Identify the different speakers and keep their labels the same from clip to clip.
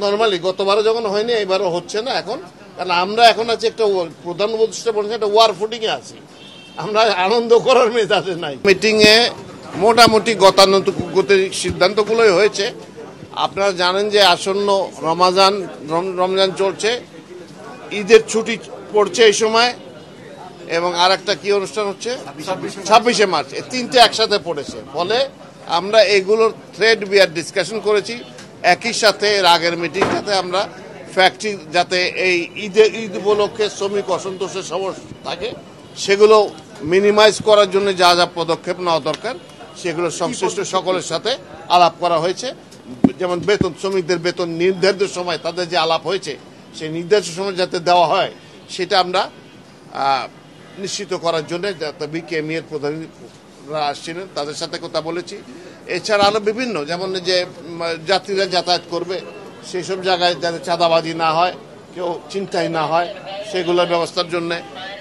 Speaker 1: Normally গতবারও যখন হয়নি এবারও হচ্ছে না এখন, কারণ আমরা এখন আছি একটা প্রধান উপদেষ্টা বলেছে একটা ওয়ার ফুটিং এ আছি, আমরা আনন্দ করার মেজাজে নাই। মিটিং এ মোটামুটি গতানুগতিক সিদ্ধান্তগুলোই হয়েছে। আপনারা জানেন যে আসন্ন রমজান চলছে, ঈদের ছুটি পড়ছে এই সময়, এবং আর একটা কি অনুষ্ঠান হচ্ছে 26শে মার্চ, এই তিনটে একসাথে পড়েছে। ফলে আমরা এগুলোর থ্রেড বিয়ার ডিসকাশন করেছি। একই সাথে এর আগের মিটিংটাতে আমরা ফ্যাক্টরি যাতে এই ঈদ উপলক্ষে শ্রমিক অসন্তোষের সমস্যা থাকে সেগুলো মিনিমাইজ করার জন্য যা যা পদক্ষেপ নেওয়া দরকার সেগুলো সংশ্লিষ্ট সকলের সাথে আলাপ করা হয়েছে। যেমন বেতন, শ্রমিকদের বেতন নির্ধারিত সময় তাদের যে আলাপ হয়েছে সেই নির্ধারিত সময় যাতে দেওয়া হয় সেটা আমরা নিশ্চিত করার জন্য বিকেএমই এর প্রধানরা আসছিলেন, তাদের সাথে কথা বলেছি। এছাড়া আরো বিভিন্ন, যেমন যে যাত্রীরা যাতায়াত করবে সেই সব জায়গায় যাতে চাঁদাবাজি না হয়, কেউ চিন্তাই না হয় সেগুলোর ব্যবস্থার জন্য।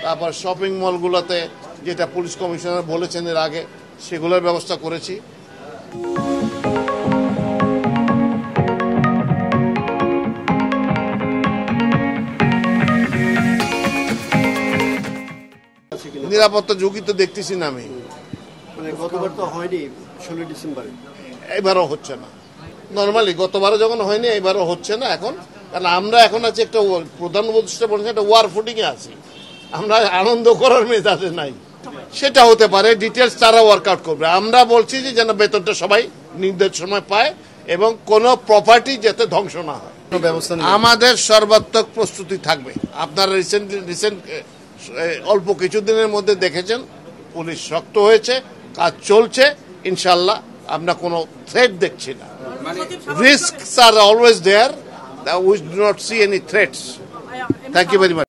Speaker 1: তারপর শপিং মলগুলোতে যেটা পুলিশ কমিশনার বলেছেন এর আগে সেগুলোর ব্যবস্থা করেছি। নিরাপত্তা ঝুঁকি তো দেখতেছি না আমি,
Speaker 2: গতবার তো হয়নি 16 ডিসেম্বরে,
Speaker 1: এবারও হচ্ছে না। নর্মালি গতবারও যখন হয়নি এবারও হচ্ছে না এখন, কারণ আমরা এখন আছি একটা প্রধান উপদেষ্টা বলেছে একটা ওয়ার ফুটিং এ আছি, আমরা আনন্দ করার মেজাজে নাই। সেটা হতে পারে, ডিটেলস তারা ওয়ার্কআউট করবে। আমরা বলছি যে যেন বেতনটা সবাই নির্ধারিত সময় পায় এবং কোনো প্রপার্টি যাতে ধ্বংস না হয়। আমাদের সর্বাত্মক প্রস্তুতি থাকবে। আপনারা রিসেন্ট অল্প কিছুদিনের মধ্যে দেখেছেন পুলিশ শক্ত হয়েছে, কাজ চলছে। ইনশাল্লাহ আমরা কোনো থ্রেট দেখছি না। Risks are always there. We do not see any threats. Thank you very much.